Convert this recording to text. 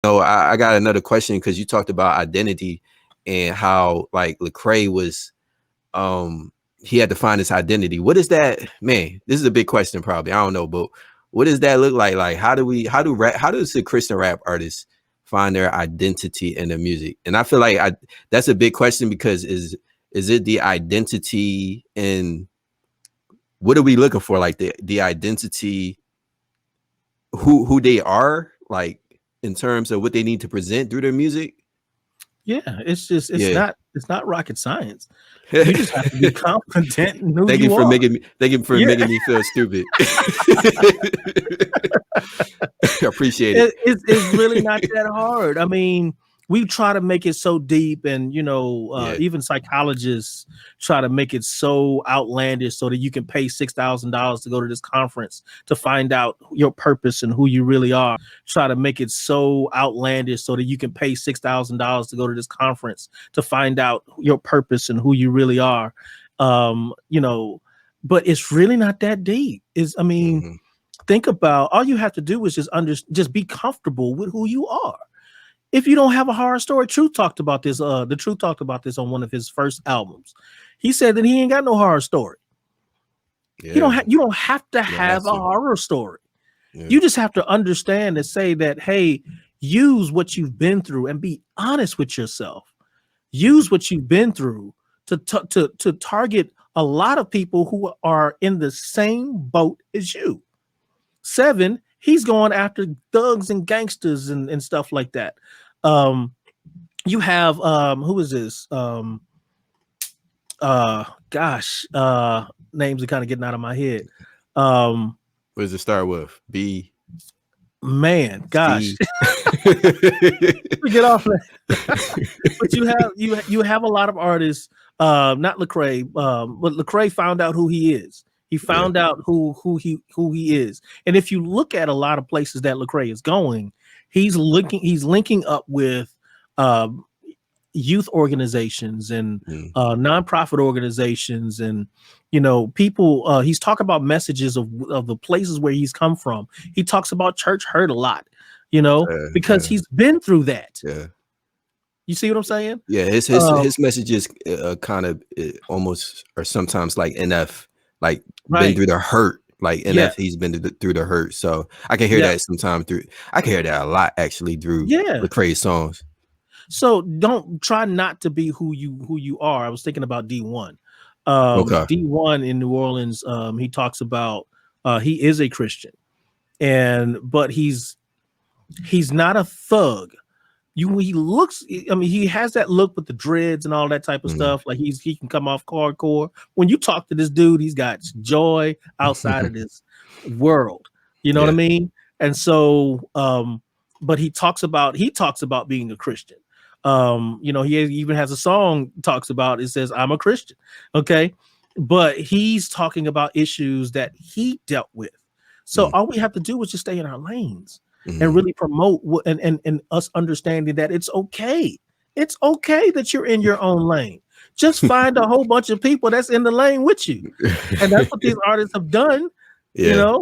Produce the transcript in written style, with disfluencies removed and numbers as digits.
No, I got another question because you talked about identity and how like Lecrae was he had to find his identity. What is that, man? This is a big question, probably. I don't know, but what does that look like? Like, how does the Christian rap artists find their identity in the music? And I feel like that's a big question because is it the identity in what are we looking for? Like the identity, who they are, like in terms of what they need to present through their music. Yeah, it's not rocket science. You just have to be confident in who Thank you for are. making me feel stupid. I appreciate it. It's really not that hard. I mean, we try to make it so deep, and even psychologists try to make it so outlandish so that you can pay $6,000 to go to this conference to find out your purpose and who you really are. Try to make it so outlandish so that you can pay $6,000 to go to this conference to find out your purpose and who you really are. But it's really not that deep. Think about, all you have to do is just be comfortable with who you are. If you don't have a horror story, Truth talked about this. The Truth talked about this on one of his first albums. He said that he ain't got no horror story. Yeah. You don't have to have a horror story. Yeah. You just have to understand and say that, hey, use what you've been through and be honest with yourself. Use what you've been through to target a lot of people who are in the same boat as you. Sevin, he's going after thugs and gangsters and stuff like that. You have who is this? Names are kind of getting out of my head. What does it start with? B. Man, gosh. Get off that. But you have a lot of artists, not Lecrae, but Lecrae found out who he is. He found out who he is. And if you look at a lot of places that Lecrae is going, he's linking up with youth organizations and nonprofit organizations and people. He's talking about messages of the places where he's come from. He talks about church hurt a lot, because he's been through that. Yeah. You see what I'm saying? Yeah, his messages kind of almost or sometimes like NF. Like been through the hurt, like NF, he's been through the hurt. So I can hear that sometimes I can hear that a lot actually through Lecrae's songs. So don't try not to be who you are. I was thinking about Dee-1. Dee-1 in New Orleans, he talks about he is a Christian, but he's not a thug. He looks, he has that look with the dreads and all that type of stuff. Like he can come off hardcore. When you talk to this dude, he's got joy outside of this world. You know what I mean? And so, but he talks about being a Christian. He even has a song talks about, it says, "I'm a Christian." Okay. But he's talking about issues that he dealt with. So all we have to do is just stay in our lanes. And really promote and us understanding that it's okay. It's okay that you're in your own lane. Just find a whole bunch of people that's in the lane with you. And that's what these artists have done. Yeah.